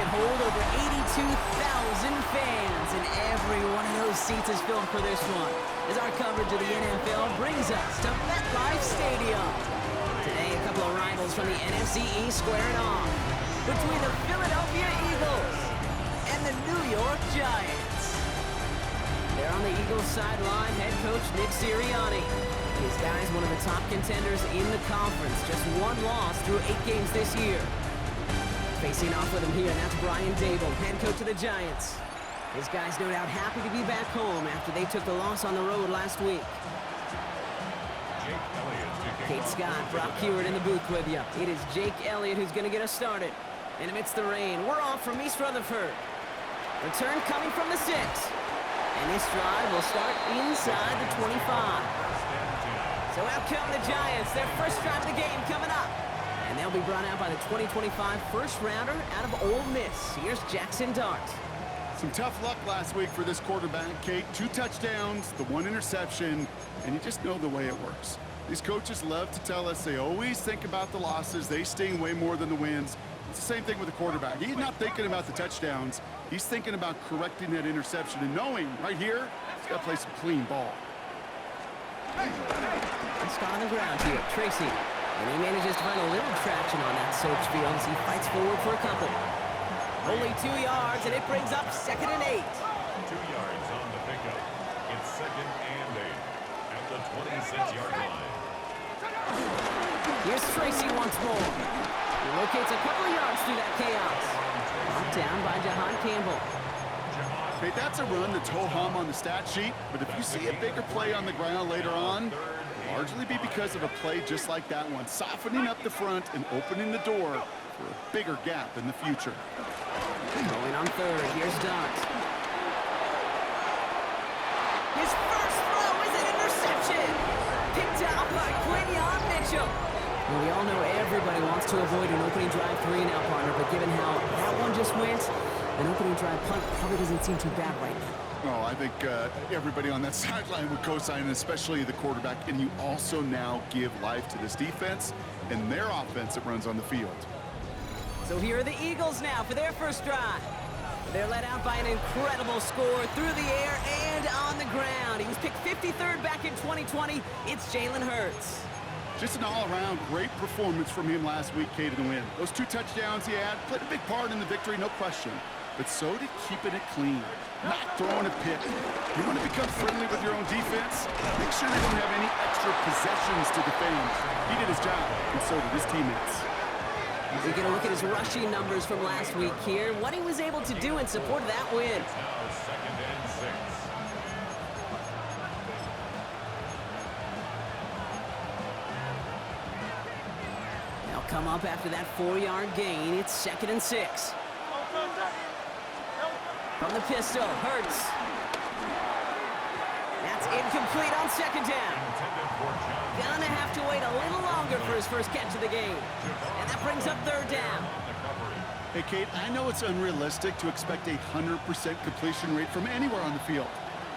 can hold over 82,000 fans, and every one of those seats is filled for this one, as our coverage of the NFL brings us to MetLife Stadium. Today, a couple of rivals from the NFC East squaring off between the Philadelphia Eagles and the New York Giants. There on the Eagles sideline, head coach Nick Sirianni. His guy's one of the top contenders in the conference, just one loss through 8 games this year. Facing off with him here, that's Brian Dable, head coach of the Giants. His guys no doubt happy to be back home after they took the loss on the road last week. Kate Scott, Brock Hewitt in the booth with you. It is Jake Elliott who's going to get us started. And amidst the rain, we're off from East Rutherford. Return coming from the 6. And this drive will start inside the 25. So out come the Giants, their first drive of the game coming up. And they'll be brought out by the 2025 first-rounder out of Ole Miss. Here's Jackson Dart. Some tough luck last week for this quarterback, Kate. 2 touchdowns, the 1 interception, and you just know the way it works. These coaches love to tell us they always think about the losses. They sting way more than the wins. It's the same thing with the quarterback. He's not thinking about the touchdowns. He's thinking about correcting that interception and knowing right here, he's got to play some clean ball. Let's start on the ground here, Tracy. And he manages to find a little traction on that search field as he fights forward for a couple. Only 2 yards, and it brings up 2nd and 8. 2 yards on the pickup. It's 2nd and 8 at the 26-yard line. Here's Tracy once more. He locates a couple of yards through that chaos. Knocked down by Jahan Campbell. Hey, that's a run that's ho-hum on the stat sheet, but if you see a bigger play on the ground later on, largely be because of a play just like that one, softening up the front and opening the door for a bigger gap in the future. Going on 3rd, here's Dart. His first throw is an interception! Picked out by Quinyon Mitchell. Well, we all know everybody wants to avoid an opening drive 3 now, partner, but given how that one just went, an opening drive punt probably doesn't seem too bad right now. Oh, I think everybody on that sideline would co-sign, especially the quarterback. And you also now give life to this defense and their offense that runs on the field. So here are the Eagles now for their first drive. They're led out by an incredible score through the air and on the ground. He was picked 53rd back in 2020. It's Jalen Hurts. Just an all-around great performance from him last week, Kate, in the win. Those 2 touchdowns he had played a big part in the victory, no question. But so did keeping it clean, not throwing a pick. You want to become friendly with your own defense? Make sure they don't have any extra possessions to defend. He did his job, and so did his teammates. We're going to look at his rushing numbers from last week here, what he was able to do in support of that win. It's now 2nd and 6. They'll come up after that 4-yard gain. It's 2nd and 6. From the pistol, Hurts. That's incomplete on 2nd down. Gonna have to wait a little longer for his first catch of the game. And that brings up 3rd down. Hey, Kate, I know it's unrealistic to expect a 100% completion rate from anywhere on the field.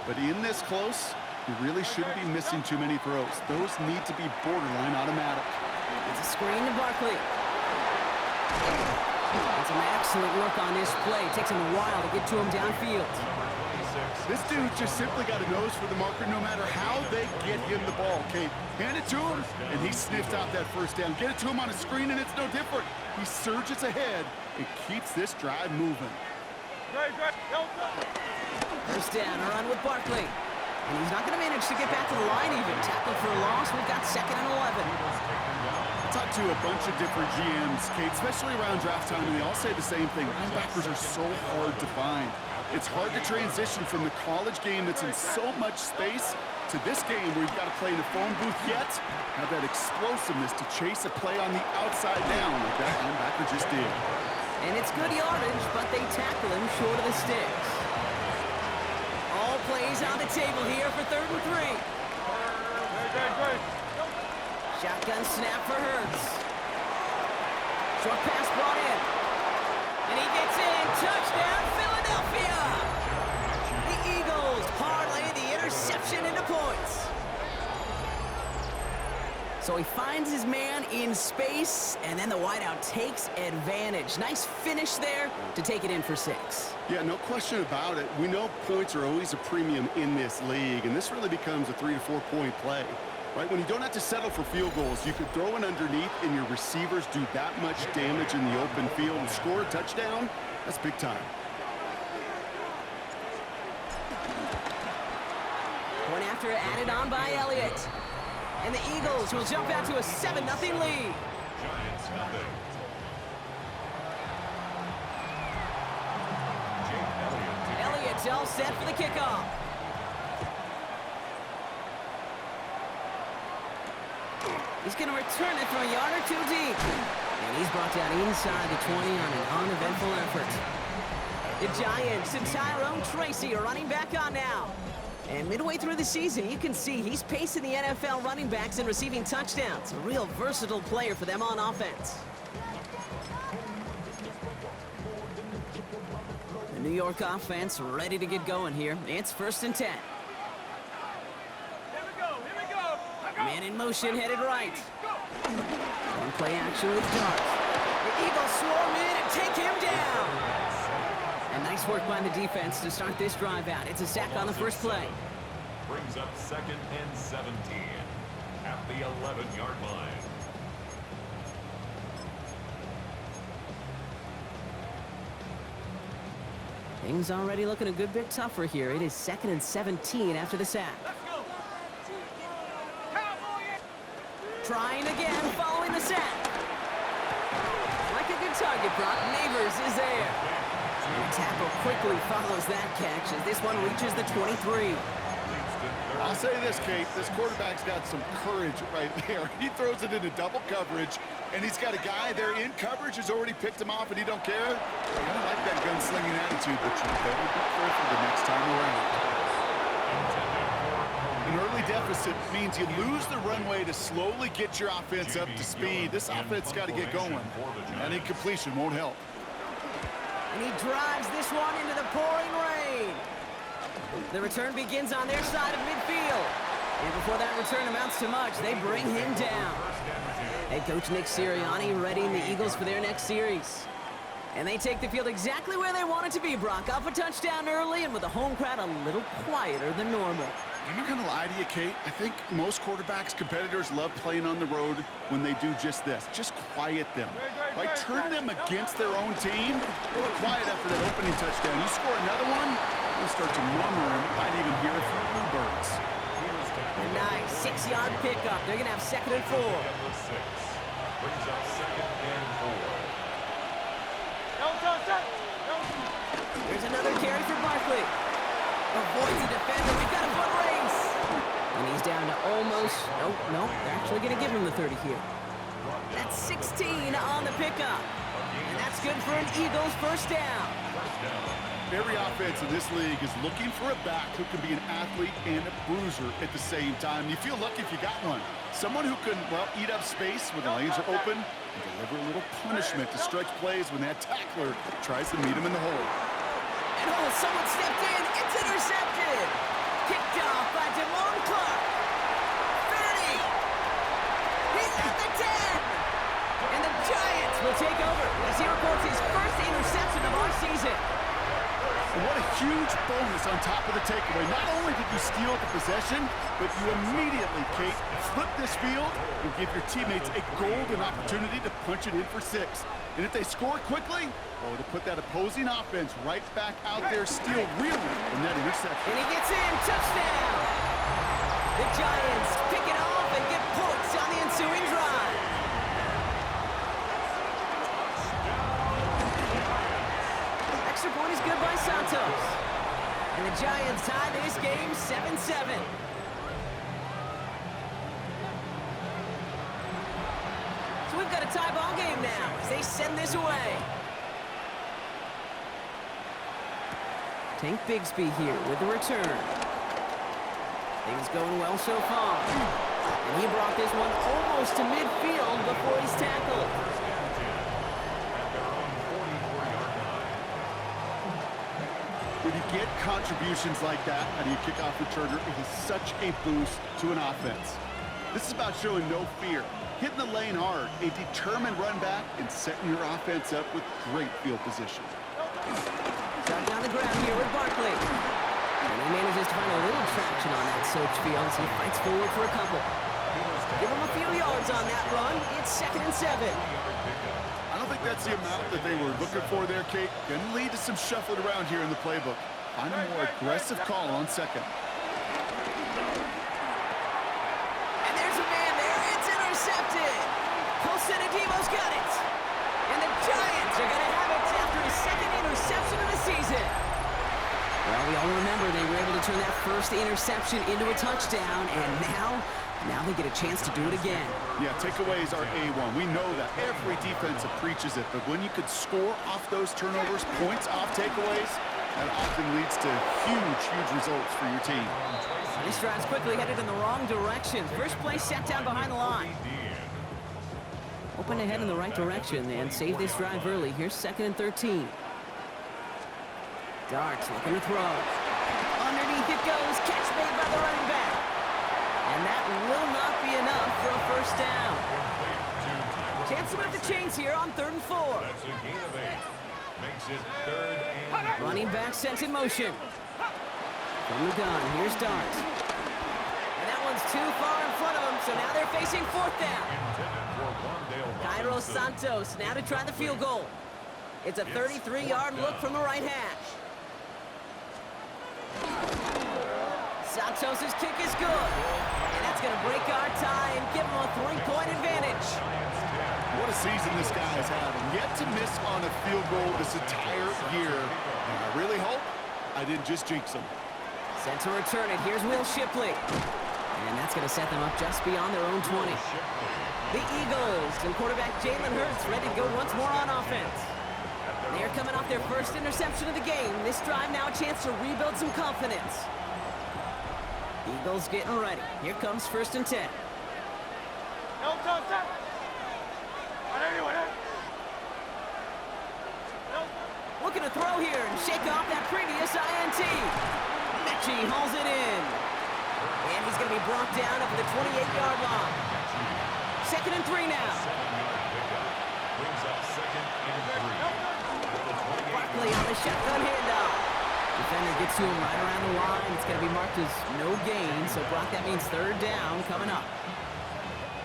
But in this close, you really shouldn't be missing too many throws. Those need to be borderline automatic. It's a screen to Barkley. And some excellent work on this play. Takes him a while to get to him downfield. This dude just simply got a nose for the marker no matter how they get him the ball, Kate. Hand it to him, and he sniffs out that first down. Get it to him on a screen, and it's no different. He surges ahead and keeps this drive moving. First down, a run with Barkley. And he's not going to manage to get back to the line even. Tackled for a loss. We've got 2nd and 11. I talked to a bunch of different GMs, Kate, especially around draft time, and they all say the same thing. Linebackers are so hard to find. It's hard to transition from the college game that's in so much space to this game where you've got to play in the phone booth yet have that explosiveness to chase a play on the outside down like that linebacker just did. And it's good yardage, but they tackle him short of the sticks. All plays on the table here for 3rd and 3. Shotgun snap for Hurts. Short pass brought in. And he gets in. Touchdown, Philadelphia! The Eagles parlay the interception into points. So he finds his man in space, and then the wideout takes advantage. Nice finish there to take it in for 6. Yeah, no question about it. We know points are always a premium in this league, and this really becomes a 3 to 4 point play. Right, when you don't have to settle for field goals, you could throw it underneath and your receivers do that much damage in the open field and score a touchdown. That's big time. Point after added on by Elliott. And the Eagles will jump out to a 7-0 lead. Giants nothing. Elliott's all set for the kickoff. He's going to return it from a yard or 2 deep. And he's brought down inside the 20 on an uneventful effort. The Giants and Tyrone Tracy are running back on now. And midway through the season, you can see he's pacing the NFL running backs and receiving touchdowns. A real versatile player for them on offense. The New York offense ready to get going here. It's 1st and 10. Man in motion, headed right. One play action with Dart. The Eagles swarm in and take him down. And nice work by the defense to start this drive out. It's a sack on the first play. Brings up 2nd and 17 at the 11-yard line. Things already looking a good bit tougher here. It is 2nd and 17 after the sack. Trying again, following the sack. Like a good target, Brock. Neighbors is there. And the tackle quickly follows that catch as this one reaches the 23. I'll say this, Kate. This quarterback's got some courage right there. He throws it into double coverage, and he's got a guy there in coverage who's already picked him off, and he don't care. I don't like that gunslinging attitude, but you better be careful the next time around. An early deficit means you lose the runway to slowly get your offense up to speed. This offense got to get going. And incompletion won't help. And he drives this one into the pouring rain. The return begins on their side of midfield. And before that return amounts to much, they bring him down. Head coach Nick Sirianni readying the Eagles for their next series. And they take the field exactly where they want it to be, Brock. Off a touchdown early and with the home crowd a little quieter than normal. I'm not going to lie to you, Kate. I think most quarterbacks, competitors love playing on the road when they do just this. Just quiet them. Right? Turn them against their own team. A little quiet after that opening touchdown. You score another one, you'll start to murmur and might even hear it from bluebirds. A nice 6-yard pickup. They're going to have 2nd and 4. Brings up 2nd and 4. Here's another carry for Barkley. Avoids the defender. We've got a foot race. And he's down to almost... Nope. They're actually going to give him the 30 here. That's 16 on the pickup. And that's good for an Eagles first down. Every offense in this league is looking for a back who can be an athlete and a bruiser at the same time. You feel lucky if you got one. Someone who can, well, eat up space when the lanes are open and deliver a little punishment to stretch plays when that tackler tries to meet him in the hole. And someone stepped in. It's intercepted. Kicked off by Damone Clark. 30. He's at the 10. And the Giants will take over as he records his first interception of our season. And what a huge bonus on top of the takeaway. Not only did you steal the possession, but you immediately, Kate, flip this field and give your teammates a golden opportunity to punch it in for 6. And if they score quickly, oh, to put that opposing offense right back out there, steal really from that interception. And he gets in, touchdown! The Giants pick it off and get points on the ensuing drive. Extra point is good by Santos. And the Giants tie this game 7-7. So we've got a tie ball game now as they send this away. Tank Bigsby here with the return. Things going well so far. And he brought this one almost to midfield before he's tackled. When you get contributions like that out of your kickoff returner, it is such a boost to an offense. This is about showing no fear, hitting the lane hard, a determined run back, and setting your offense up with great field position. Starting on the ground here with Barkley. And he manages to find a little traction on that soaked field as he fights forward for a couple. Give him a few yards on that run. It's 2nd and 7. I don't think that's the amount that they were looking for there, Kate. Going to lead to some shuffling around here in the playbook. Find a more aggressive call on 2nd. And there's a man there. It's intercepted. Colson and Devo's got it. And the Giants are going to have it after his 2nd interception of the season. Well, we all remember they were able to turn that first interception into a touchdown, and now they get a chance to do it again. Yeah, takeaways are A1. We know that. Every defense preaches it, but when you could score off those turnovers, points off takeaways, that often leads to huge results for your team. This drive's quickly headed in the wrong direction. First play set down behind the line. Open ahead in the right direction and save this drive early. Here's 2nd and 13. Darts looking to throw. Underneath it goes. Catch made by the running back. And that will not be enough for a first down. Chance to move the chains here on 3rd and 4. That's a gain of 8. Makes it 3rd and 3. Running back sets in motion. From the gun, here's Darts. And that one's too far in front of him, so now they're facing 4th down. Cairo Santos now to try the field goal. It's a 33-yard look from the right hash. Santos' kick is good. And that's going to break our tie and give him a 3-point advantage. What a season this guy has had, and yet to miss on a field goal this entire year. And I really hope I didn't just jinx him. Set to return it. Here's Will Shipley. And that's going to set them up just beyond their own 20. The Eagles and quarterback Jalen Hurts ready to go once more on offense. They're coming off their first interception of the game. This drive now a chance to rebuild some confidence. Eagles getting ready. Here comes 1st and 10. Looking to throw here and shake off that previous INT. Mechie hauls it in. And he's going to be brought down up at the 28-yard line. 2nd and 3 now. Brings up 2nd and 3. Barkley on the shotgun handoff. Defender gets to him right around the line. It's going to be marked as no gain, so Brock, that means 3rd down coming up.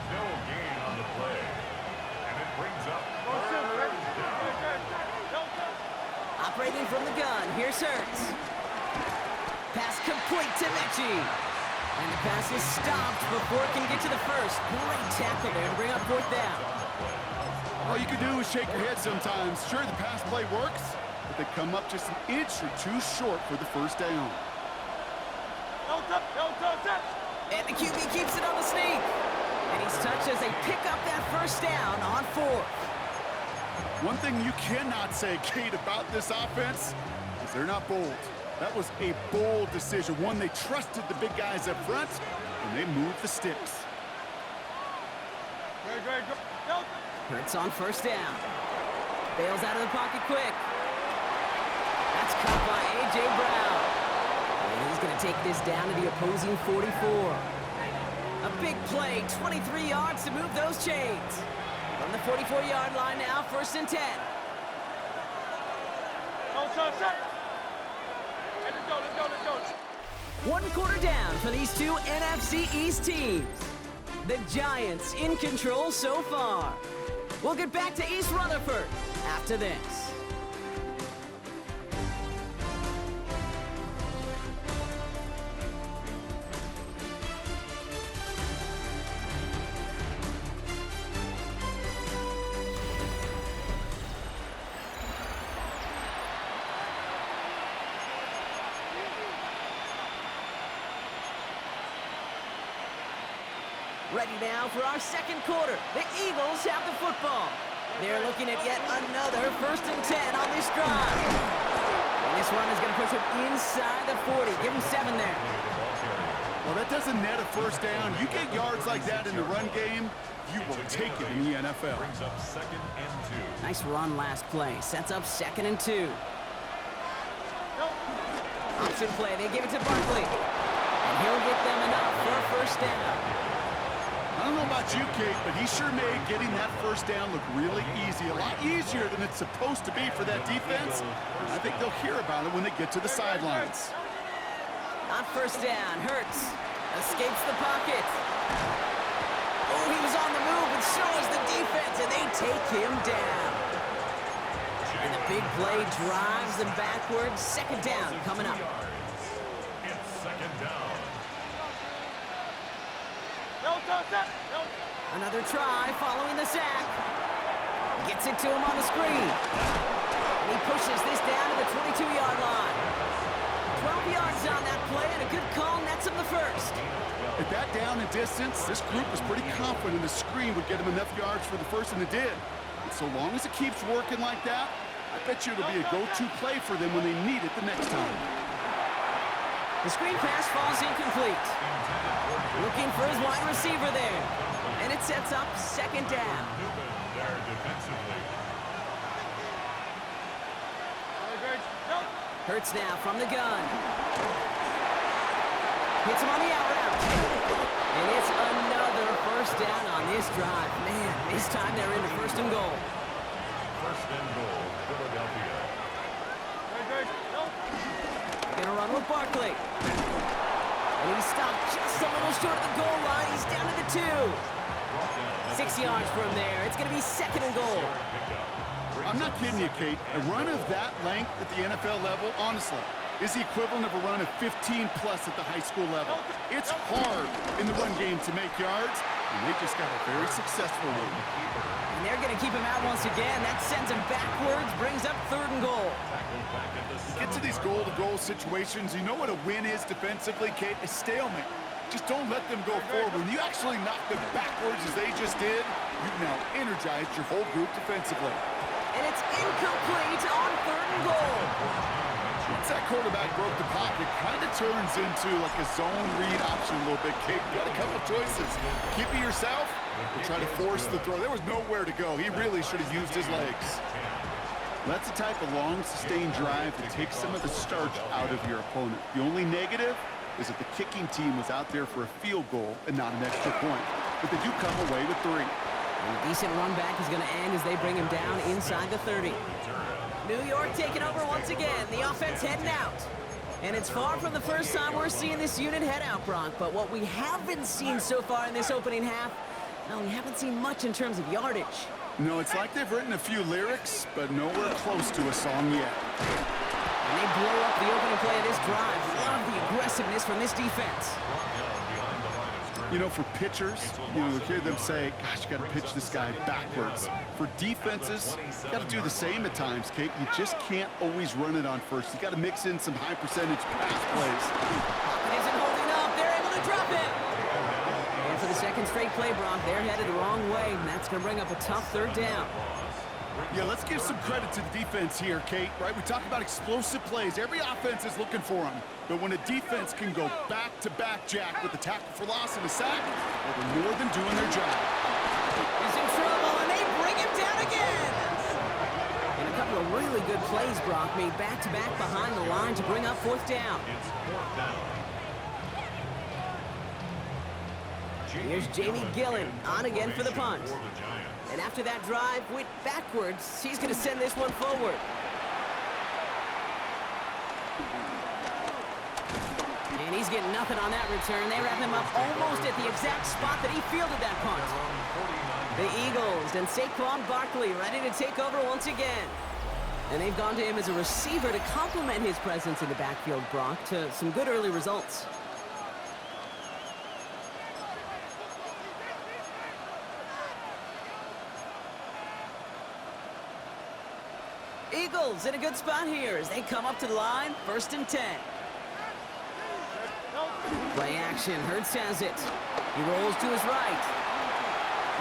No gain on the play. And it brings up 3rd down. Operating from the gun, here's Hurts. Pass complete to Mechie. And the pass is stopped before it can get to the first. Great tackle there to bring up 4th down. All you can do is shake your head sometimes. Sure, the pass play works, but they come up just an inch or two short for the first down. And the QB keeps it on the sneak. And he's touched as they pick up that first down on 4th. One thing you cannot say, Kate, about this offense is they're not bold. That was a bold decision, one they trusted the big guys up front, and they moved the sticks. Hurts on 1st down. Bails out of the pocket quick. That's caught by A.J. Brown. And he's going to take this down to the opposing 44. A big play, 23 yards to move those chains. From the 44-yard line now, 1st and 10. One quarter down for these two NFC East teams. The Giants in control so far. We'll get back to East Rutherford after this. Ready now for our 2nd quarter. The Eagles have the football. They're looking at yet another 1st and 10 on this drive. And this run is going to push them inside the 40. Give them 7 there. Well, that doesn't net a first down. You get yards like that in the run game, you will take it in the NFL. Brings up 2nd and 2. Nice run last play. Sets up 2nd and 2. Option play. They give it to Barkley. And he'll get them enough for a first down. I don't know about you, Kate, but he sure made getting that first down look really easy. A lot easier than it's supposed to be for that defense. And I think they'll hear about it when they get to the sidelines. On first down, Hurts escapes the pocket. Oh, he was on the move, and so is the defense, and they take him down. And the big play drives them backwards. Second down coming up. It's second down. Another try following the sack. Gets it to him on the screen. And he pushes this down to the 22-yard line. 12 yards on that play, and a good call nets him the first. At that down and distance, this group was pretty confident the screen would get him enough yards for the first, and it did. And so long as it keeps working like that, I bet you it'll be a go-to play for them when they need it the next time. The screen pass falls incomplete. Looking for his wide receiver there. And it sets up second down. There defensively. Hurts now from the gun. Hits him on the out route. And it's another first down on this drive. Man, this time they're into first and goal. First and goal, Philadelphia. Gonna run with Barkley. And he's stopped just a little short of the goal line. He's down to the 2. 6 yards from there. It's gonna be second and goal. I'm not kidding you, Kate. A run of that length at the NFL level, honestly, is the equivalent of a run of 15-plus at the high school level. It's hard in the run game to make yards, and they just got a very successful one. And they're going to keep him out once again. That sends him backwards, brings up third and goal. Get to these goal-to-goal situations. You know what a win is defensively, Kate? A stalemate. Just don't let them go forward. When you actually knock them backwards as they just did, you've now energized your whole group defensively. And it's incomplete on third and goal. Once that quarterback broke the pocket, kind of turns into like a zone read option a little bit, Kate. You got a couple choices. Keep it yourself or try to force the throw. There was nowhere to go. He really should have used his legs. That's the type of long, sustained drive that takes some of the starch out of your opponent. The only negative is that the kicking team was out there for a field goal and not an extra point. But they do come away with 3. And a decent run back is going to end as they bring him down inside the 30. New York taking over once again. The offense heading out. And it's far from the first time we're seeing this unit head out, Brock. But what we haven't seen so far in this opening half, well, we haven't seen much in terms of yardage. No, it's like they've written a few lyrics, but nowhere close to a song yet. And they blow up the opening play of this drive. Love the aggressiveness from this defense. You know, for pitchers, you hear them say, gosh, you got to pitch this guy backwards. For defenses, you got to do the same at times, Kate. You just can't always run it on first. You got to mix in some high percentage pass plays. It isn't holding up. They're able to drop it. And for the second straight play, Brock, they're headed the wrong way, and that's going to bring up a tough third down. Yeah, let's give some credit to the defense here, Kate, right? We talk about explosive plays. Every offense is looking for them. But when a defense can go back-to-back, Jack, with a tackle for loss and a sack, well, they're more than doing their job. He's in trouble, and they bring him down again. And a couple of really good plays, Brock, made back-to-back behind the line to bring up fourth down. It's fourth down. Here's Jamie Gillen on again for the punt. And after that drive went backwards, he's going to send this one forward. And he's getting nothing on that return. They wrap him up almost at the exact spot that he fielded that punt. The Eagles and Saquon Barkley ready to take over once again. And they've gone to him as a receiver to complement his presence in the backfield, Brock, to some good early results. Eagles in a good spot here as they come up to the line, 1st and 10. Play action, Hurts has it. He rolls to his right.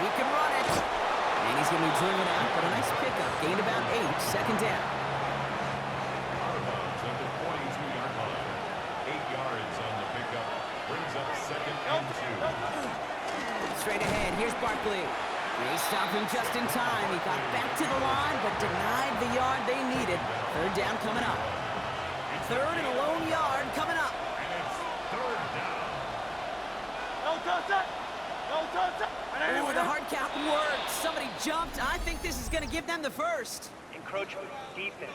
He can run it. And he's going to be driven out, but a nice pickup. Gained about 8, second down. Out of bounds at the 42-yard line. 8 yards on the pickup. Brings up second and 2. Straight ahead, here's Barkley. They stop him just in time. He got back to the line, but denied the yard they needed. Third down coming up. Third and a lone yard coming up. And it's third down. Oh, the hard count worked. Somebody jumped. I think this is going to give them the first. Encroachment defense.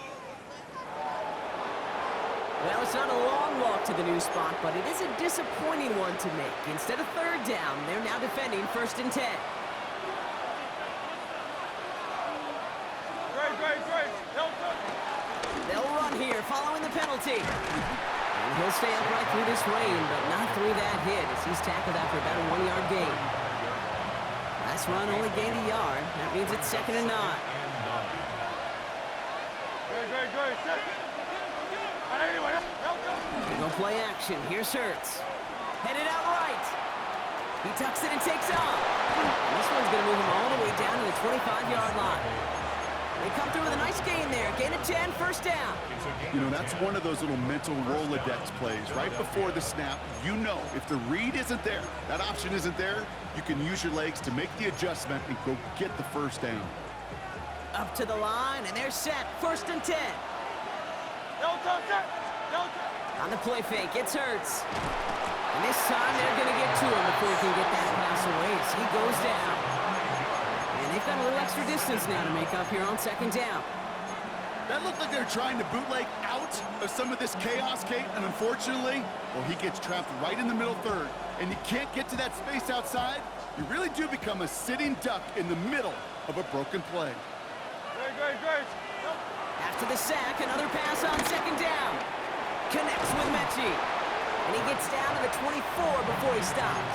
Well, it's not a long walk to the new spot, but it is a disappointing one to make. Instead of third down, they're now defending 1st and 10. They'll run here, following the penalty. And he'll stay upright through this rain, but not through that hit as he's tackled after about a 1-yard gain. Last run only gained a yard. That means it's 2nd and 9. They go play action. Here's Hurts. Headed out right. He tucks it and takes off. And this one's going to move him all the way down to the 25-yard line. They come through with a nice gain there. Gain of 10, 1st down. You know, that's one of those little mental Rolodex plays. Right before the snap, you know if the read isn't there, that option isn't there, you can use your legs to make the adjustment and go get the 1st down. Up to the line, and they're set. 1st and 10. On the play fake, it's Hurts. And this time they're going to get to him before he can get that pass away as he goes down. And they've got a little extra distance now to make up here on 2nd down. That looked like they're trying to bootleg out of some of this chaos, Kate, and unfortunately, well, he gets trapped right in the middle third, and you can't get to that space outside. You really do become a sitting duck in the middle of a broken play. After the sack, another pass on 2nd down. Connects with Mechie. And he gets down to the 24 before he stopped.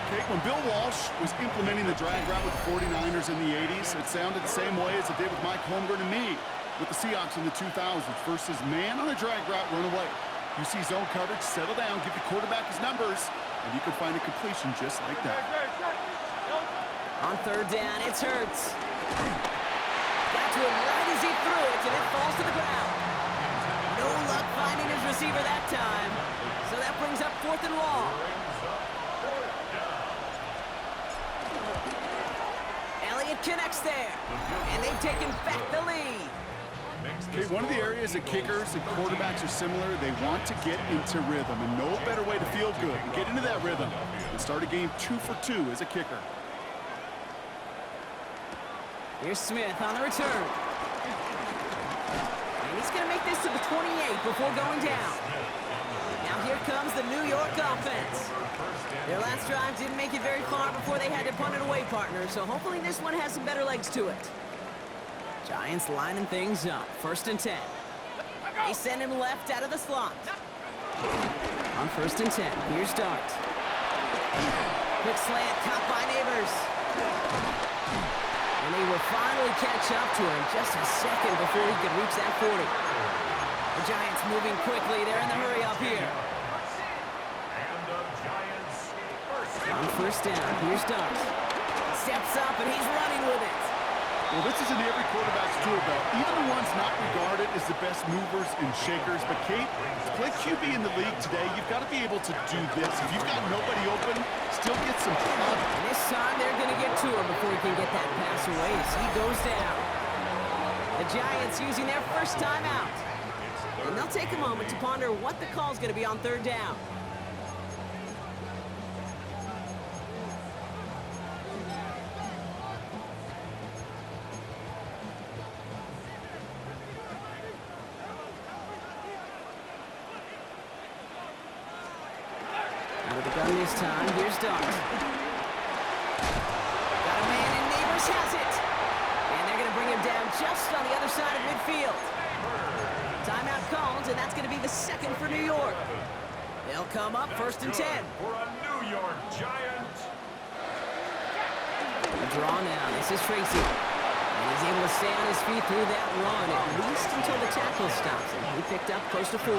Kate, when Bill Walsh was implementing the drag route with the 49ers in the 80s, it sounded the same way as it did with Mike Holmgren and me with the Seahawks in the 2000s. Versus man on a drag route, run away. You see zone coverage, settle down, give the quarterback his numbers, and you can find a completion just like that. On 3rd down, it's Hurts. Got to him right as he threw it, and it falls to the ground. No luck finding his receiver that time. So that brings up 4th and long. Elliott connects there, and they've taken back the lead. Okay, one of the areas that kickers and quarterbacks are similar, they want to get into rhythm, and no better way to feel good and get into that rhythm and start a game 2 for 2 as a kicker. Here's Smith on the return. And he's going to make this to the 28 before going down. Now here comes the New York offense. Their last drive didn't make it very far before they had to punt it away, partner, so hopefully this one has some better legs to it. Giants lining things up. 1st and 10. They send him left out of the slot. On 1st and 10, here's Dart. Quick slant, caught by Neighbors. And they will finally catch up to him just a second before he could reach that 40. The Giants moving quickly. They're in the hurry up here. On 1st down, here's Dart. Steps up, and he's running with it. Well, this is in every quarterback's tool belt. Even the ones not regarded as the best movers and shakers. But, Kate, to play QB in the league today, you've got to be able to do this. If you've got nobody open, still get some pump. And this time, they're going to get to him before he can get that pass away as he goes down. The Giants using their first time out. And they'll take a moment to ponder what the call's going to be on 3rd down. This time, here's Dart. Got a man and Neighbors has it. And they're going to bring him down just on the other side of midfield. Timeout called, and that's going to be the 2nd for New York. They'll come up 1st and 10. For a New York Giant. The draw now. This is Tracy. And he's able to stay on his feet through that run, at least until the tackle stops him. He picked up close to 4.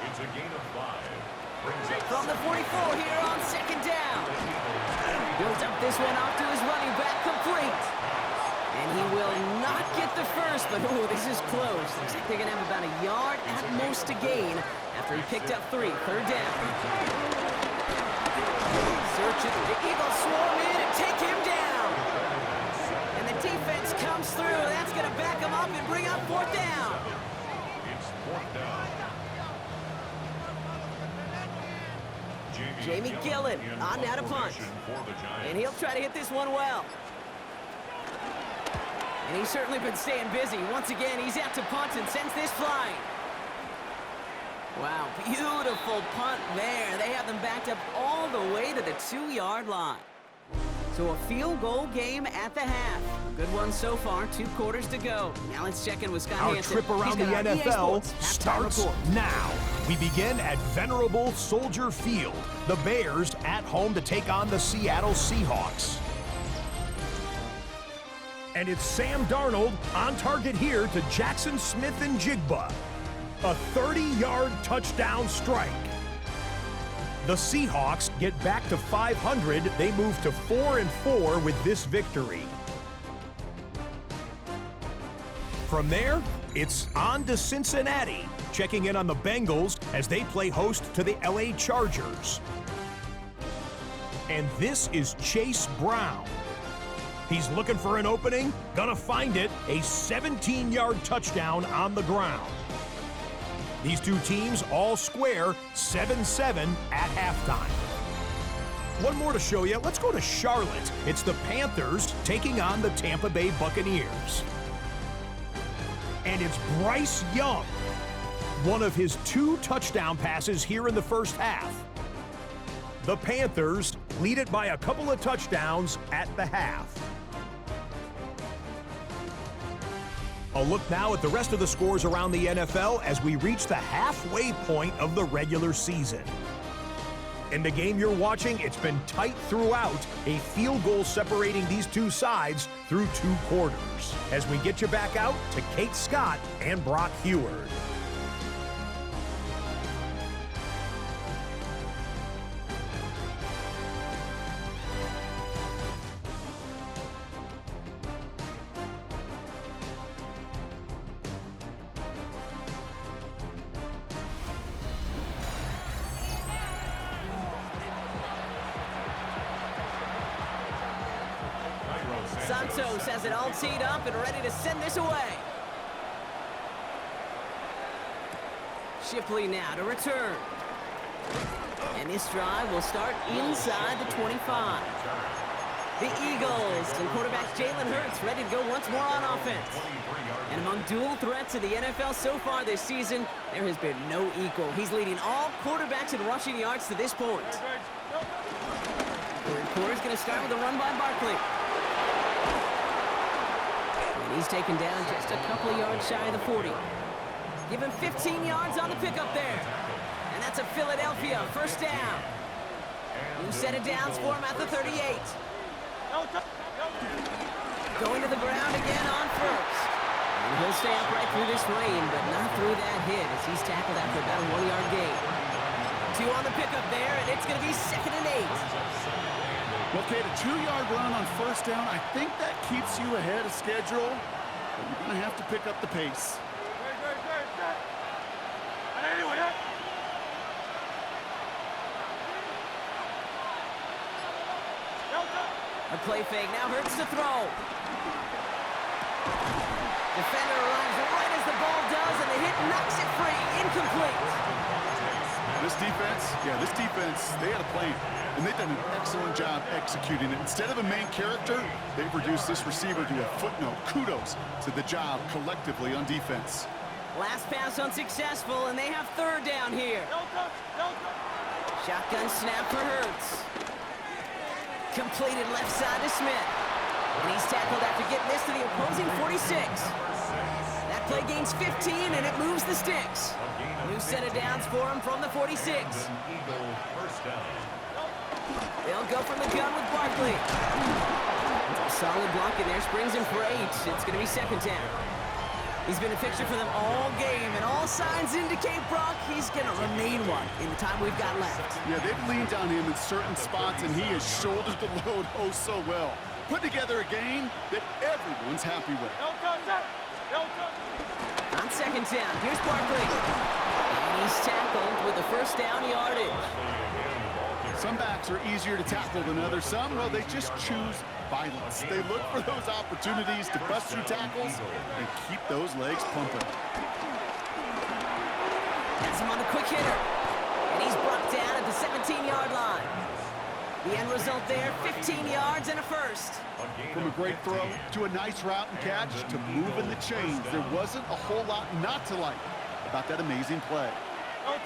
It's a gain of 5. From the 44 here on 2nd down. Built up this one off to his running back, complete. And he will not get the first, but oh, this is close. Looks like they're going to have about a yard at most to gain after he picked up 3. 3rd down. Search it. The Eagles swarm in and take him down. And the defense comes through. That's going to back him up and bring up 4th down. It's 4th down. Jamie Gillen on now to punt. And he'll try to hit this one well. And he's certainly been staying busy. Once again, he's out to punt and sends this flying. Wow, beautiful punt there. They have them backed up all the way to the 2-yard line. So a field goal game at the half. A good one so far, 2 quarters to go. Now let's check in with Scott Our Hansen. trip around the NFL starts now. We begin at venerable Soldier Field. The Bears at home to take on the Seattle Seahawks. And it's Sam Darnold on target here to Jackson Smith and Jigba. A 30-yard touchdown strike. The Seahawks get back to 500. They move to 4-4 with this victory. From there, it's on to Cincinnati, checking in on the Bengals as they play host to the LA Chargers. And this is Chase Brown. He's looking for an opening, gonna find it, a 17-yard touchdown on the ground. These two teams all square 7-7 at halftime. One more to show you. Let's go to Charlotte. It's the Panthers taking on the Tampa Bay Buccaneers. And it's Bryce Young. One of his 2 touchdown passes here in the first half. The Panthers lead it by a couple of touchdowns at the half. A look now at the rest of the scores around the NFL as we reach the halfway point of the regular season. In the game you're watching, it's been tight throughout, a field goal separating these two sides through 2 quarters. As we get you back out to Kate Scott and Brock Heward. Santos has it all teed up and ready to send this away. Shipley now to return. And this drive will start inside the 25. The Eagles and quarterback Jalen Hurts ready to go once more on offense. And among dual threats of the NFL so far this season, there has been no equal. He's leading all quarterbacks in rushing yards to this point. Third quarter's going to start with a run by Barkley. And he's taken down just a couple of yards shy of the 40. Give him 15 yards on the pickup there. And that's a Philadelphia first down. New set of downs for him at the 38. Going to the ground again on first. And he'll stay upright through this rain, but not through that hit as he's tackled after about a 1-yard gain. 2 on the pickup there, and it's going to be 2nd and 8. Well, Kate, a 2-yard run on first down, I think that keeps you ahead of schedule, but you're going to have to pick up the pace. A play fake, now Hurts to throw. Defender arrives right as the ball does, and the hit knocks it free. Incomplete. This defense, they had a plan, and they've done an excellent job executing it. Instead of a main character, they've reduced this receiver to a footnote. Kudos to the job collectively on defense. Last pass unsuccessful, and they have 3rd down here. Shotgun snap for Hurts. Completed left side to Smith. And he's tackled after getting this to the opposing 46. That play gains 15, and it moves the sticks. New set of downs for him from the 46. They'll go from the gun with Barkley. Solid block in there, springs him for 8. It's going to be 2nd down. He's been a fixture for them all game, and all signs indicate, Brock, he's going to remain one in the time we've got left. Yeah, they've leaned on him in certain spots, and he has shouldered the load oh so well. Put together a game that everyone's happy with. On 2nd down, here's Barkley. And he's tackled with the first down yardage. Some backs are easier to tackle than others. Some, well, they just choose violence. They look for those opportunities to bust through tackles and keep those legs pumping. That's him on the quick hitter. And he's brought down at the 17-yard line. The end result there, 15 yards and a first. From a great throw to a nice route and catch to moving the chains, there wasn't a whole lot not to like about that amazing play. On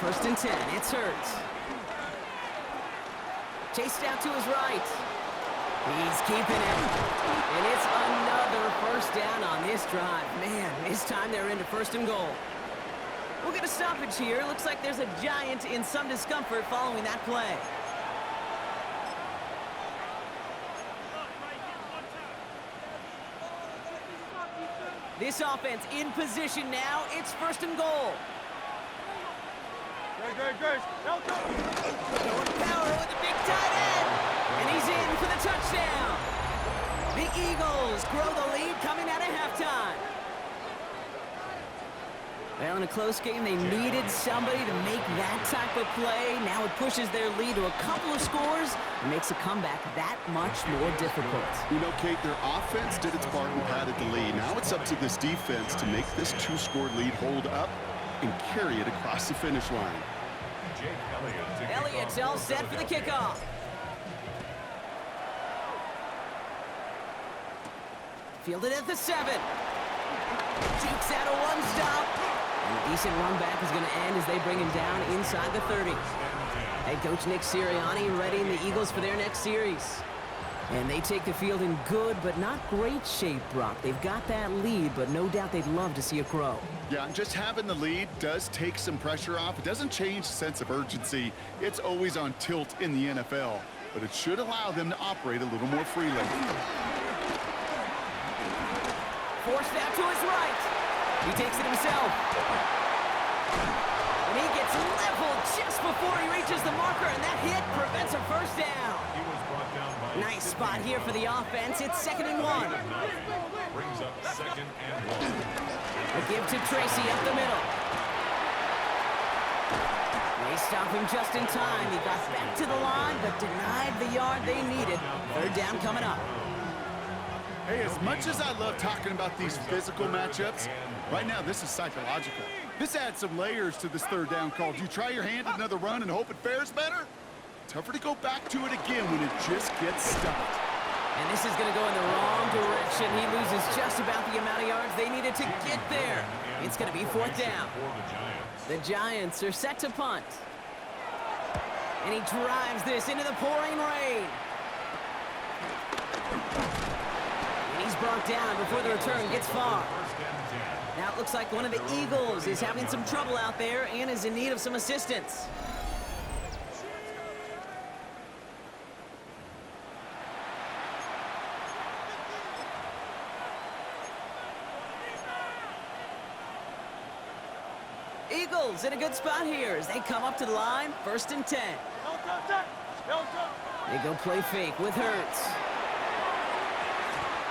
1st and 10, it's Hurts. Chased out to his right. He's keeping it. And it's another first down on this drive. Man, this time they're into 1st and goal. We'll get a stoppage here. Looks like there's a Giant in some discomfort following that play. This offense in position now. It's 1st and goal. Going power with a big tight end. And he's in for the touchdown. The Eagles grow the lead coming out of halftime. Well, in a close game, they needed somebody to make that type of play. Now it pushes their lead to a couple of scores and makes a comeback that much more difficult. You know, Kate, their offense did its part and padded the lead. Now it's up to this defense to make this 2-score lead hold up and carry it across the finish line. Elliott's all set for the kickoff. Fielded at the 7. Cheeks out a one-stop. And a decent run back is going to end as they bring him down inside the 30. Head coach Nick Sirianni readying the Eagles for their next series. And they take the field in good but not great shape, Brock. They've got that lead, but no doubt they'd love to see it grow. Yeah, and just having the lead does take some pressure off. It doesn't change the sense of urgency. It's always on tilt in the NFL, but it should allow them to operate a little more freely. Forced out to his right. He takes it himself. And he gets leveled just before he reaches the marker, and that hit prevents a first down. Nice spot here for the offense. It's 2nd and 1. Brings up 2nd and 1. A give to Tracy up the middle. They stop him just in time. He got back to the line, but denied the yard they needed. 3rd down coming up. Hey, as much as I love talking about these physical matchups, right now this is psychological. This adds some layers to this 3rd down call. Do you try your hand at another run and hope it fares better? Tougher to go back to it again when it just gets stopped. And this is going to go in the wrong direction. He loses just about the amount of yards they needed to get there. It's going to be 4th down. The Giants are set to punt. And he drives this into the pouring rain. And he's brought down before the return gets far. Now it looks like one of the Eagles is having some trouble out there and is in need of some assistance. Eagles in a good spot here as they come up to the line, 1st and 10. They go play fake with Hurts.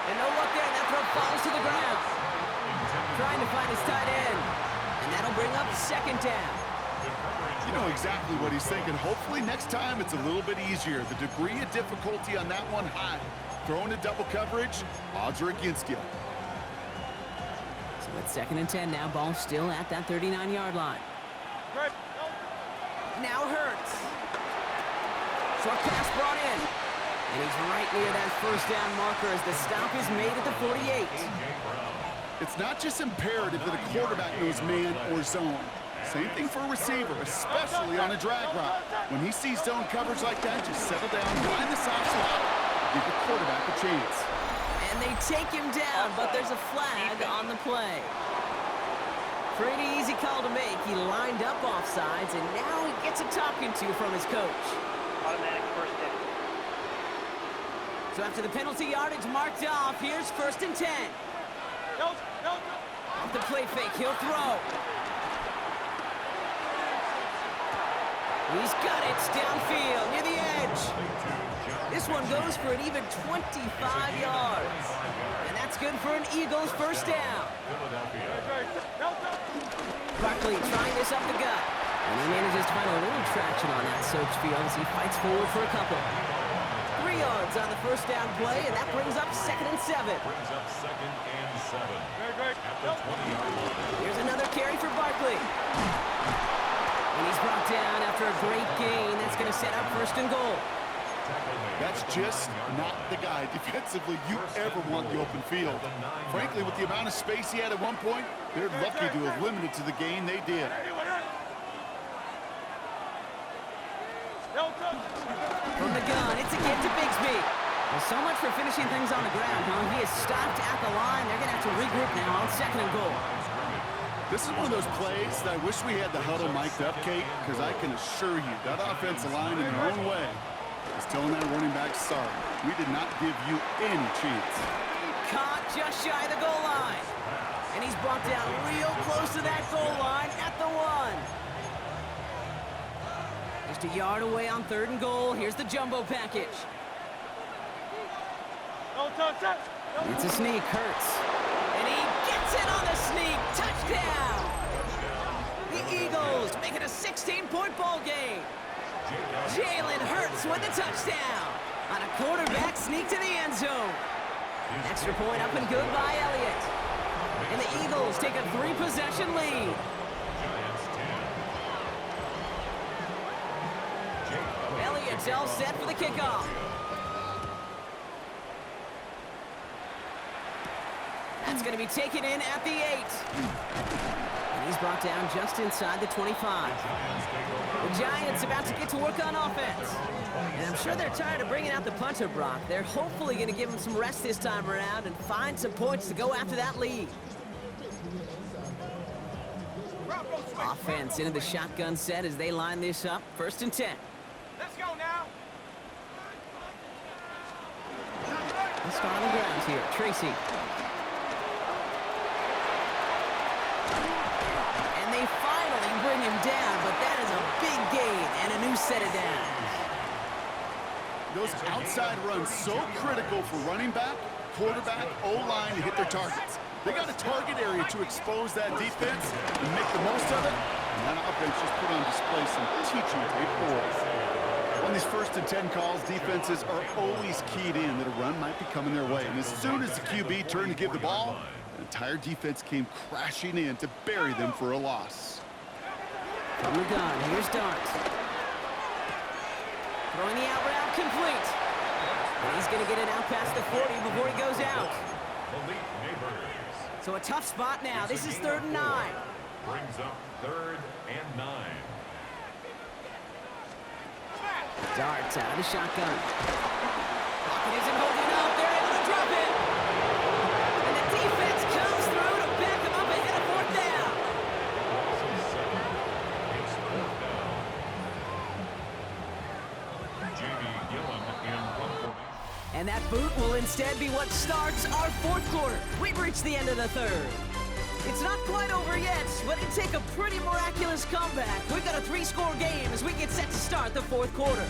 And no luck there, and that throw falls to the ground. Trying to find his tight end. And that'll bring up 2nd down. You know exactly what he's thinking. Hopefully next time it's a little bit easier. The degree of difficulty on that one high. Throwing a double coverage, odds are against you. So it's 2nd and 10 now. Ball still at that 39-yard line. Now Hurts. Short pass brought in. And he's right near that 1st down marker as the stop is made at the 48. It's not just imperative that a quarterback knows man or zone. Same thing for a receiver, especially on a drag route. When he sees zone coverage like that, just settle down, find the soft spot, give the quarterback a chance. And they take him down, but there's a flag on the play. Pretty easy call to make. He lined up offsides, and now he gets a talking to from his coach. Automatic first down. So after the penalty yardage marked off, here's 1st and 10. Off the play fake, he'll throw. He's got it downfield near the edge. This one goes for an even 25 yards. And that's good for an Eagles 1st down. Barkley trying this up the gut. And he manages to find a little traction on that search field as he fights forward for a couple. 3 yards on the 1st down play, and that brings up 2nd and 7. Brings up 2nd and 7. At the 20-yard line. Here's another carry for Barkley. And he's after a great gain. That's going to set up 1st and goal. That's just not the guy defensively you ever want in the open field. Frankly, with the amount of space he had at one point, they're lucky to have limited to the gain they did. From the gun, it's a get to Bigsby. Well, so much for finishing things on the ground, huh? He is stopped at the line. They're going to have to regroup now on 2nd and goal. This is one of those plays that I wish we had the huddle mic'd up, Kate, because I can assure you that offensive line in their own way is telling that running back, sorry, we did not give you any chance. Caught just shy of the goal line. And he's brought down real close to that goal line at the 1. Just a yard away on 3rd and goal. Here's the jumbo package. It's a sneak, Hurts. And he gets it on the sneak. Touchdown! The Eagles make it a 16-point ball game. Jalen Hurts with the touchdown on a quarterback sneak to the end zone. Extra point up and good by Elliott. And the Eagles take a 3-possession lead. Elliott's all set for the kickoff. That's going to be taken in at the 8. And he's brought down just inside the 25. The Giants about to get to work on offense. And I'm sure they're tired of bringing out the punter, Brock. They're hopefully going to give him some rest this time around and find some points to go after that lead. Offense into the shotgun set as they line this up. 1st and 10. Let's go now. Let's start on the ground here. Tracy. And they finally bring him down, but that is a big gain and a new set of downs. Those outside runs so critical for running back, quarterback, O-line to hit their targets. They got a target area to expose that defense and make the most of it. And that offense just put on display some teaching tape for us. On these 1st and 10 calls, defenses are always keyed in that a run might be coming their way. And as soon as the QB turned to give the ball, the entire defense came crashing in to bury them for a loss. From the gun, here's Dart. Throwing the out route complete. And he's going to get it out past the 40 before he goes out. So a tough spot now. This is 3rd and 9. Brings up 3rd and 9. Darts out of the shotgun. Pocket isn't holding up. They're able to drop it. And the defense comes through to back them up ahead of 4th down. It's 4th down. Jamie Gillen in one formation. And that boot will instead be what starts our 4th quarter. We've reached the end of the 3rd. It's not quite over yet, but it'd take a pretty miraculous comeback. We've got a 3-score game as we get set to start the 4th quarter.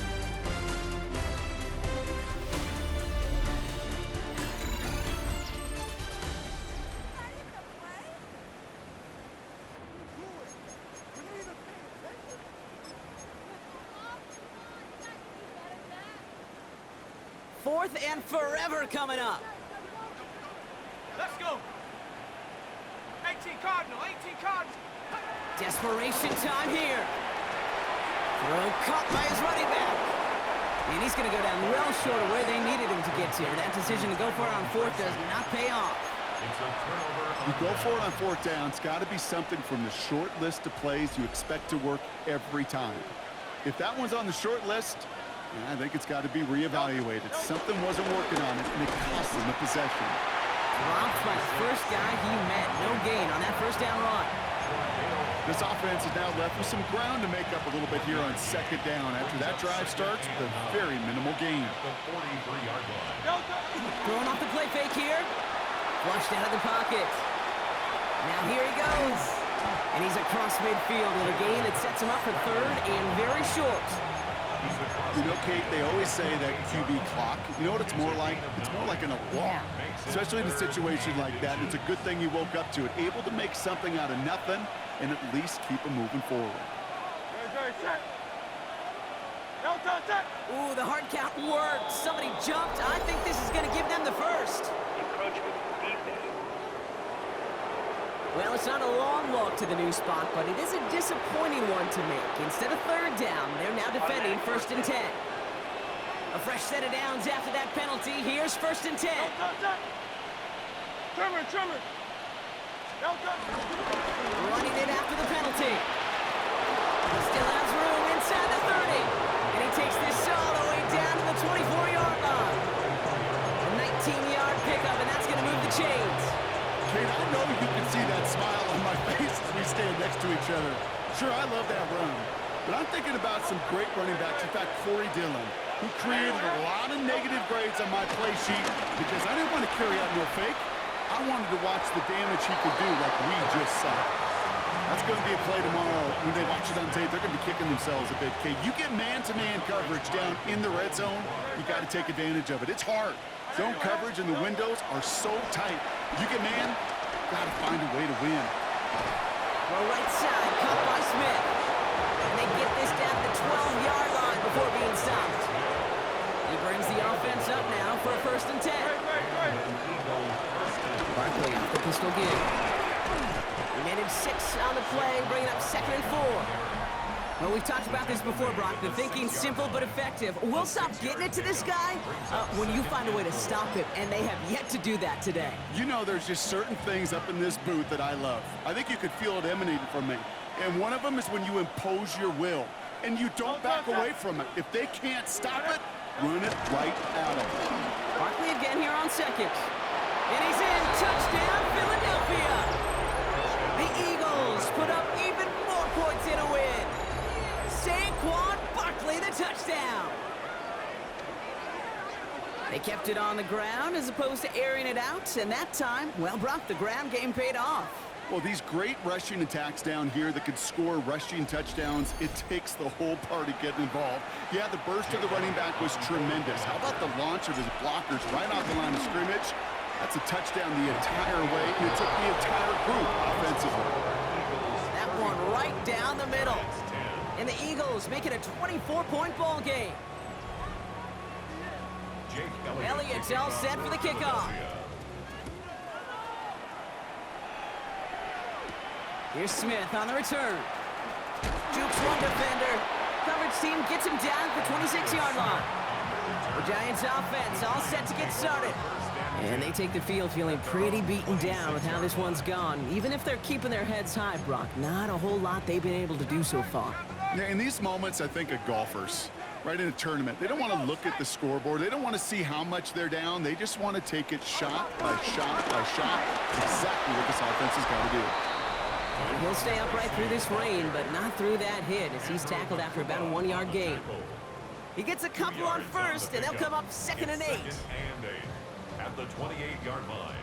Fourth and forever coming up. Let's go. 18 Cardinal, 18 Cardinal. Desperation time here. Throw caught by his running back. And he's going to go down well short of where they needed him to get to. That decision to go for it on 4th does not pay off. You go for it on 4th down, it's got to be something from the short list of plays you expect to work every time. If that one's on the short list, I think it's got to be reevaluated. Something wasn't working on it, and it cost him the possession. Dropped by the first guy he met. No gain on that 1st down run. This offense is now left with some ground to make up a little bit here on 2nd down after that drive starts with a very minimal gain. The 43-yard line. Throwing off the play fake here. Flushed out of the pocket. Now here he goes. And he's across midfield with a gain that sets him up for 3rd and very short. You know, Kate, they always say that QB clock, you know what it's more like? It's more like an alarm, especially in a situation like that. And it's a good thing you woke up to it, able to make something out of nothing and at least keep them moving forward. Ooh, the hard count worked. Somebody jumped. I think this is going to give them the first. Encroachment defense. Well, it's not a long walk to the new spot, but it is a disappointing one to make. Instead of third down, they're now defending 1st and 10. A fresh set of downs after that penalty. Here's 1st and 10. Trimmer. Running it after the penalty. He still has room inside the 30. And he takes this all the way down to the 24-yard line. A 19-yard pickup, and that's going to move the chains. Kate, I know you can see that smile on my face as we stand next to each other. Sure, I love that run. But I'm thinking about some great running backs. In fact, Corey Dillon, who created a lot of negative grades on my play sheet because I didn't want to carry out no fake. I wanted to watch the damage he could do like we just saw. That's going to be a play tomorrow. When they watch it on tape, they're going to be kicking themselves a bit. Kate, you get man-to-man coverage down in the red zone, you got to take advantage of it. It's hard. Zone coverage and the windows are so tight. You get man, got to find a way to win. Well, right side, cut by Smith. And they get this down to the 12-yard line before being stopped. He brings the offense up now for a 1st and 10. Barkley off the pistol give. He made him 6 on the play, bringing up 2nd and 4. Well, we've talked about this before, Brock. The thinking's simple but effective. We'll stop getting it to this guy when you find a way to stop him, and they have yet to do that today. You know, there's just certain things up in this booth that I love. I think you could feel it emanating from me. And one of them is when you impose your will, and you don't back away from it. If they can't stop it, run it right at them. Barkley again here on 2nd. And he's in. Touchdown, Philadelphia. The Eagles put up even more points in a win. Saquon Barkley, the touchdown. They kept it on the ground as opposed to airing it out, and that time, well, Brock, the ground game paid off. Well, these great rushing attacks down here that could score rushing touchdowns, it takes the whole party getting involved. Yeah, the burst of the running back was tremendous. How about the launch of his blockers right off the line of scrimmage? That's a touchdown the entire way, and it took the entire group offensively. That one right down the middle. And the Eagles make it a 24-point ball game. Elliott's all set for the kickoff. Here's Smith on the return. Jukes one defender. Coverage team gets him down at the 26-yard line. The Giants offense all set to get started. And they take the field feeling pretty beaten down with how this one's gone. Even if they're keeping their heads high, Brock, not a whole lot they've been able to do so far. Yeah, in these moments, I think of golfers, right, in a tournament. They don't want to look at the scoreboard. They don't want to see how much they're down. They just want to take it shot by shot by shot. That's exactly what this offense has got to do. And he'll stay upright through this rain, but not through that hit as he's tackled after about a 1-yard gain. He gets a couple on 1st, and they'll come up 2nd and 8. At the 28-yard line.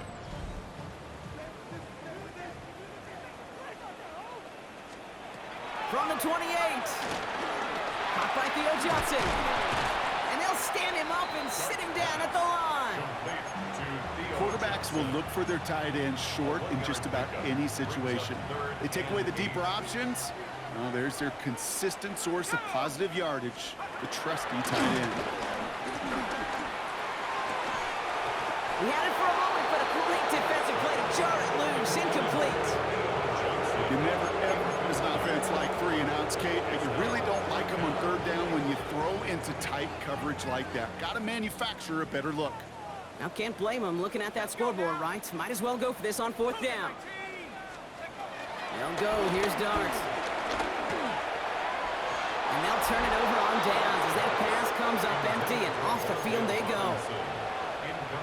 From the 28. Caught by Theo Johnson. And they'll stand him up and sit him down at the line. Quarterbacks will look for their tight end short in just about any situation. They take away the deeper options. Well, there's their consistent source of positive yardage, the trusty tight end. He had it for a moment, but a great defensive play to jar it loose. Incomplete. You never, ever use an offense like 3 and outs, Kate, but you really don't like them on 3rd down when you throw into tight coverage like that. Got to manufacture a better look. Now, can't blame him looking at that scoreboard, right? Might as well go for this on 4th down. They'll go. Here's Dart. And they'll turn it over on downs as that pass comes up empty, and off the field they go.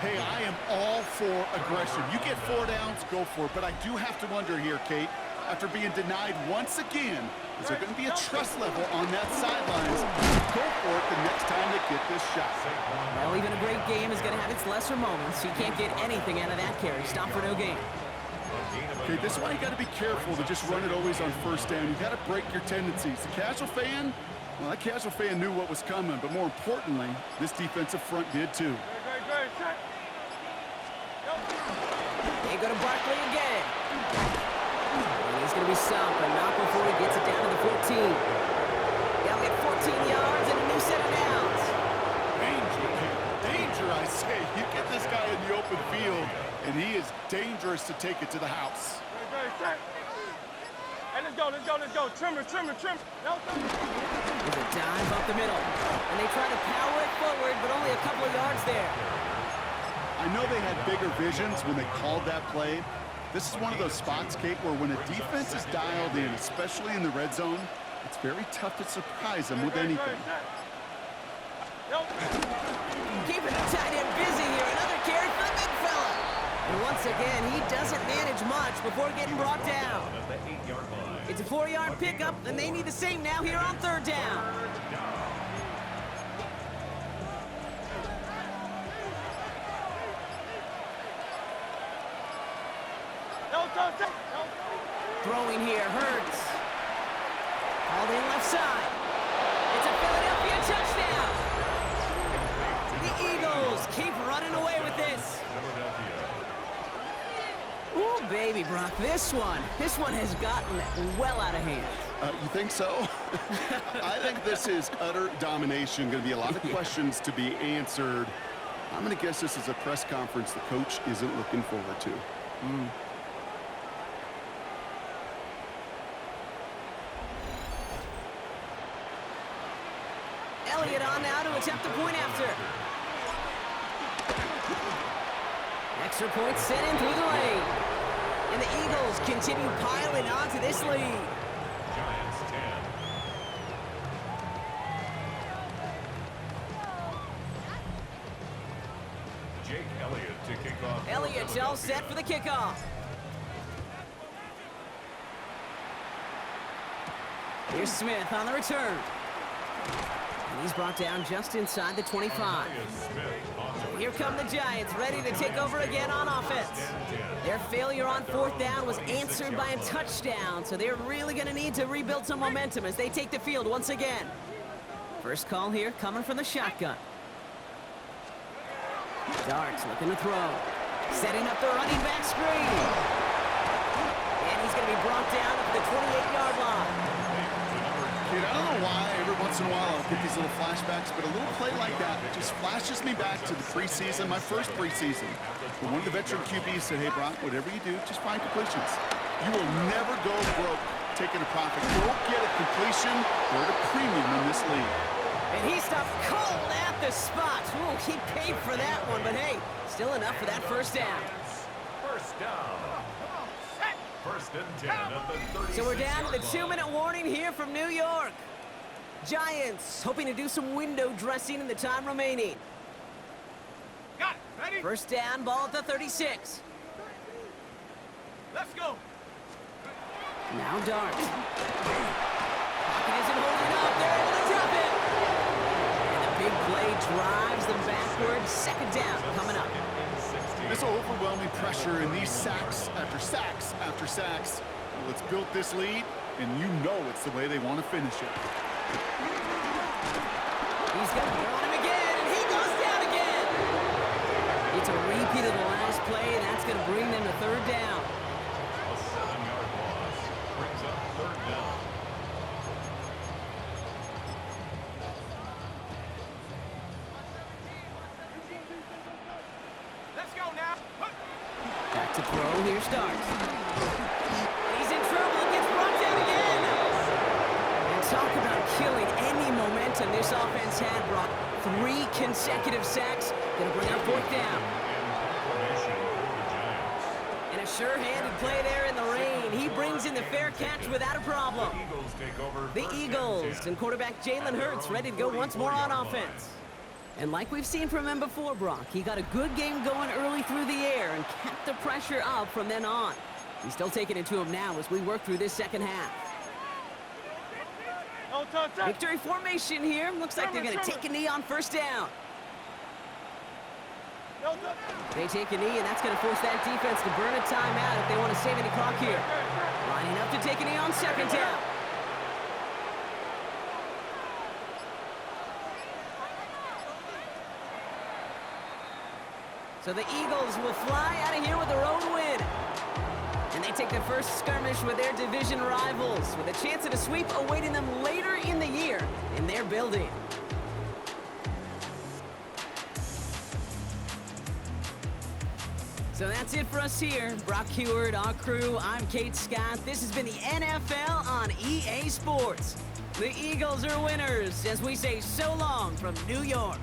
Hey, I am all for aggression. You get 4 downs, go for it. But I do have to wonder here, Kate, after being denied once again, is there going to be a trust level on that sidelines to go for it the next time they get this shot? Well, even a great game is going to have its lesser moments. You can't get anything out of that carry. Stop for no gain. Okay, this is why you got to be careful to just run it always on 1st down. You got to break your tendencies. The casual fan, well, that casual fan knew what was coming, but more importantly, this defensive front did too. They go to Barkley again. And he's going to be stopped, but not before he gets it down to the 14. They'll get 14 yards and a new set of downs. Danger, danger, I say. You get this guy in the open field, and he is dangerous to take it to the house. Hey, let's go. Trimmer. There's a dive up the middle. And they try to power it forward, but only a couple of yards there. I know they had bigger visions when they called that play. This is one of those spots, Kate, where when a defense is dialed in, especially in the red zone, it's very tough to surprise them with anything. Keeping the tight end busy here. Another carry for the big fella. And once again, he doesn't manage much before getting brought down. At the 8-yard line. It's a 4-yard pickup, and they need the same now here on third down. Throwing here, Hurts. Called in left side. It's a Philadelphia touchdown. The Eagles keep running away with this. Ooh, baby, Brock, this one has gotten well out of hand. You think so? I think this is utter domination. Going to be a lot of questions to be answered. I'm going to guess this is a press conference the coach isn't looking forward to. Elliott on now to attempt the point after. Extra point sent in through the lane. And the Eagles continue piling onto this lead. Giants 10. Jake Elliott to kick off. Elliott's all set for the kickoff. Here's Smith on the return. And he's brought down just inside the 25. Here come the Giants, ready to take over again on offense. Their failure on fourth down was answered by a touchdown, so they're really going to need to rebuild some momentum as they take the field once again. First call here coming from the shotgun. Darts looking to throw. Setting up the running back screen. And he's going to be brought down at the 28-yard line. Kate, I don't know why every once in a while I'll get these little flashbacks, but a little play like that just flashes me back to the preseason, my first preseason. When one of the veteran QBs said, hey, Brock, whatever you do, just find completions. You will never go broke taking a profit. Don't get a completion or at a premium in this league. And he stopped cold at the spot. Ooh, he paid for that one, but hey, still enough for that first down. First down. First and 10 at the 36. So we're down to the 2-minute warning here from New York. Giants hoping to do some window dressing in the time remaining. Got it. Ready? First down, ball at the 36. Let's go. Now Dart. Pocket isn't holding up. They're able to drop it. And the big play drives them backwards. Second down coming up. This overwhelming pressure and these sacks after sacks after sacks. Well, it's built this lead, and you know it's the way they want to finish it. He's going to go on him again, and he goes down again. It's a repeat of the last play, and that's going to bring them to third down. A 7-yard loss brings up third down. Let's go now. Back to throw, here starts. He's in trouble, gets brought down again. And talk about killing any momentum this offense had, Brock. 3 consecutive sacks, gonna bring up fourth down. And a sure-handed play there in the rain. He brings in the fair catch without a problem. Eagles take over. The Eagles and quarterback Jalen Hurts ready to go once more on offense. And like we've seen from him before, Brock, he got a good game going early through the air and kept the pressure up from then on. He's still taking it to him now as we work through this second half. Victory formation here. Looks like they're going to take a knee on first down. They take a knee, and that's going to force that defense to burn a timeout if they want to save any clock here. Lining up to take a knee on second down. So the Eagles will fly out of here with their own win. And they take the first skirmish with their division rivals, with a chance at a sweep awaiting them later in the year in their building. So that's it for us here. Brock Heward, our crew, I'm Kate Scott. This has been the NFL on EA Sports. The Eagles are winners as we say so long from New York.